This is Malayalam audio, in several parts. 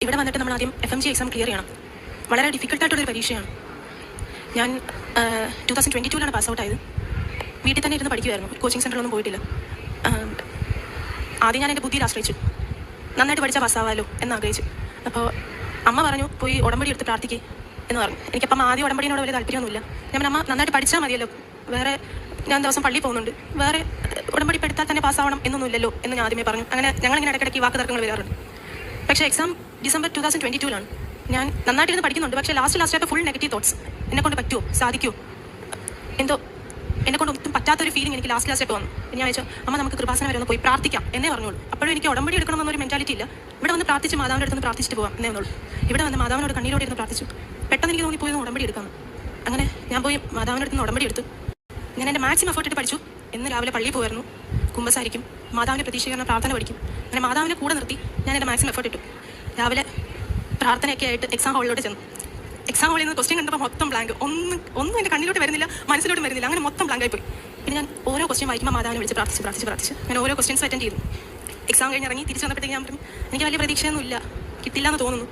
ഇവിടെ വന്നിട്ട് നമ്മൾ ആദ്യം FMG എക്സാം ക്ലിയർ ചെയ്യണം. വളരെ ഡിഫിക്കൽട്ടായിട്ടുള്ളൊരു പരീക്ഷയാണ്. ഞാൻ 2022 പാസ് ഔട്ട് ആയത്. വീട്ടിൽ തന്നെ ഇരുന്ന് പഠിക്കുമായിരുന്നു. കോച്ചിങ് സെൻ്ററിലൊന്നും പോയിട്ടില്ല. ആദ്യം ഞാൻ എൻ്റെ ബുദ്ധിയിൽ ആശ്രയിച്ചു. നന്നായിട്ട് പഠിച്ചാൽ പാസ്സാവാമല്ലോ എന്നാഗ്രഹിച്ചു. അപ്പോൾ അമ്മ പറഞ്ഞു പോയി ഉടമ്പടി എടുത്ത് പ്രാർത്ഥിക്കുക എന്ന് പറഞ്ഞു. എനിക്കപ്പം ആദ്യം ഉടമ്പടിയോട് വലിയ താല്പര്യമൊന്നുമില്ല. ഞാൻ അമ്മ നന്നായിട്ട് പഠിച്ചാൽ മതിയല്ലോ, വേറെ ഞാൻ ദിവസം പള്ളിയിൽ പോകുന്നുണ്ട്, വേറെ ഉടമ്പടി എടുത്താൽ തന്നെ പാസ്സാവണം എന്നൊന്നുമില്ലല്ലോ എന്ന് ഞാൻ ആദ്യമേ പറഞ്ഞു. അങ്ങനെ ഞങ്ങളിങ്ങനെ ഇടയ്ക്കിടയ്ക്ക് വാക്ക് തർക്കങ്ങൾ വരാറുണ്ട്. പക്ഷേ എക്സാം ഡിസംബർ 2022 ഞാൻ നന്നായിട്ടിരുന്ന് പഠിക്കുന്നുണ്ട്. പക്ഷേ ലാസ്റ്റായിട്ട് ഫുൾ നെഗറ്റീവ് തോട്ട്സ്. എന്നെക്കൊണ്ട് പറ്റുമോ, സാധിക്കുമോ, എന്തോ എന്നെക്കൊണ്ട് ഒട്ടും പറ്റാത്തൊരു ഫീലിംഗ് എനിക്ക് ലാസ്റ്റായിട്ട് വന്നു. ഞാൻ വെച്ചാൽ അമ്മ നമുക്ക് കൃപാസനം വരെ ഒന്ന് പോയി പ്രാർത്ഥിക്കാം എന്നേ പറഞ്ഞോളൂ. അപ്പോഴും എനിക്ക് ഉടമ്പടി എടുക്കണമെന്നൊരു മെൻറ്റാലിറ്റി ഇല്ല. ഇവിടെ വന്ന് പ്രാർത്ഥിച്ച് മാതാവിൻ്റെ അടുത്ത് പ്രാർത്ഥിച്ചിട്ട് പോകാം എന്നേ വന്നുള്ളൂ. ഇവിടെ വന്ന് മാതാവിനോട് കണ്ണീരോടെ ഇരുന്ന് പ്രാർത്ഥിച്ചു. പെട്ടെന്ന് എനിക്ക് തോന്നി പോയി ഉടമ്പടി എടുക്കാം. അങ്ങനെ ഞാൻ പോയി മാതാവിൻ്റെ അടുത്ത് ഉടമ്പടി എടുത്തു. ഞാൻ എൻ്റെ മാക്സിമം എഫേർട്ട് ഇട്ട് പഠിച്ചു. എന്ന് രാവിലെ പള്ളിയിൽ പോയിരുന്നു, കുമ്പസാരിക്കും, മാതാവിൻ്റെ പ്രതീക്ഷീകരണ പ്രാർത്ഥന പഠിക്കും. അങ്ങനെ മാതാവിനെ കൂടെ നിർത്തി ഞാൻ എൻ്റെ മാക്സിമം എഫേർട്ട് ഇട്ടു. രാവിലെ പ്രാർത്ഥനയൊക്കെ ആയിട്ട് എക്സാം ഹാളിലോട്ട് ചെന്നു. എക്സാം ഹാളിൽ നിന്ന് ക്വസ്റ്റ്യൻ കണ്ടപ്പോൾ മൊത്തം ബ്ലാങ്ക്. ഒന്നും എൻ്റെ കണ്ണിലോട്ട് വരുന്നില്ല, മനസ്സിലോട്ട് വരുന്നില്ല. അങ്ങനെ മൊത്തം ബ്ലാങ്കായി പോയി. പിന്നെ ഞാൻ ഓരോ ക്വസ്റ്റ്യൻ വായിക്കുമ്പോൾ മാതാവിനെ വിളിച്ച് പ്രാർത്ഥിച്ച് ഞാൻ ഓരോ ക്വസ്റ്റ്യൻസ് അറ്റൻഡ് ചെയ്തു. എക്സാം കഴിഞ്ഞ് ഇറങ്ങി തിരിച്ച് വന്നപ്പോഴത്തേക്ക് ഞാൻ പറഞ്ഞു എനിക്ക് വലിയ പ്രതീക്ഷയൊന്നും ഇല്ല, കിട്ടില്ല എന്ന് തോന്നുന്നു.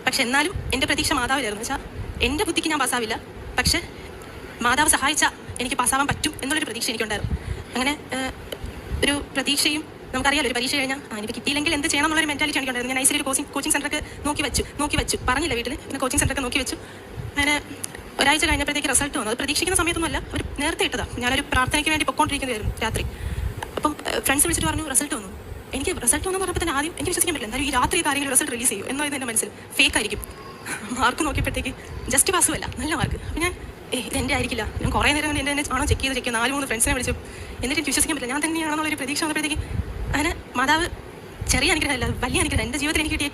പക്ഷെ എന്നാലും എൻ്റെ പ്രതീക്ഷ മാതാവിലായിരുന്നു. വെച്ചാൽ എൻ്റെ ബുദ്ധിക്ക് ഞാൻ പാസ്സാവില്ല, പക്ഷേ മാതാവ് സഹായിച്ചാൽ എനിക്ക് പാസ്സാവാൻ പറ്റും എന്നുള്ളൊരു പ്രതീക്ഷ എനിക്കുണ്ടായിരുന്നു. അങ്ങനെ ഒരു പ്രതീക്ഷയും നമുക്കറിയാലോ, ഒരു പരീക്ഷ കഴിഞ്ഞാൽ എനിക്ക് കിട്ടിയില്ലെങ്കിൽ എന്ത് ചെയ്യണം എന്നുള്ളൊരു മെൻറ്റാലിറ്റി എനിക്കുണ്ടായിരുന്നു. ഞാൻ ഐസിലൊരു കോച്ചിങ് സെൻ്ററൊക്കെ നോക്കി വെച്ചു പറഞ്ഞില്ല വീട്ടിൽ. പിന്നെ കോച്ചിങ് സെൻ്ററൊക്കെ നോക്കി വെച്ചു. അങ്ങനെ ഒരാഴ്ച കഴിഞ്ഞപ്പോഴത്തേക്ക് റിസൾട്ട് വന്നു. അത് പ്രതീക്ഷിക്കുന്ന സമയത്തൊന്നുമല്ല, അവർ നേരത്തെ ഇട്ടതാണ്. ഞാനൊരു പ്രാർത്ഥനയ്ക്ക് വേണ്ടി പൊക്കോണ്ടിരിക്കുന്നതായിരുന്നു രാത്രി. അപ്പം ഫ്രണ്ട്സ് വിളിച്ചിട്ട് പറഞ്ഞു റിസൾട്ട് വന്നു. എനിക്ക് റിസൾട്ട് വന്നു പറഞ്ഞപ്പോൾ തന്നെ ആദ്യം എനിക്ക് വിശ്വസിക്കാൻ പറ്റില്ല. എന്തായാലും ഈ രാത്രി ആരെങ്കിലും റിസൾട്ട് റിലീസ് ചെയ്യും എന്നോ എൻ്റെ മനസ്സിൽ ഫേക്ക് ആയിരിക്കും. മാർക്ക് നോക്കിയപ്പോഴത്തേക്ക് ജസ്റ്റ് പാസ്സുമല്ല, നല്ല മാർക്ക്. അപ്പം ഞാൻ ഇതെൻ്റെ ആയിരിക്കില്ല. ഞാൻ കുറേ നേരം കൊണ്ട് എന്നെ ആണോ ചെക്ക് ചെയ്ത് 4-3 ഫ്രണ്ട്സിനെ വിളിച്ചു. എന്നിട്ട് വിശ്വസിക്കാൻ പറ്റില്ല, ഞാൻ തന്നെയാണെന്നുള്ളൊരു പ്രതീക്ഷ വന്നപ്പോഴത്തേക്ക് അങ്ങനെ മാതാവ് ചെറിയ അനുഗ്രഹമല്ല, വലിയ അനുഗ്രഹം. എൻ്റെ ജീവിതത്തിൽ എനിക്ക് കിട്ടിയ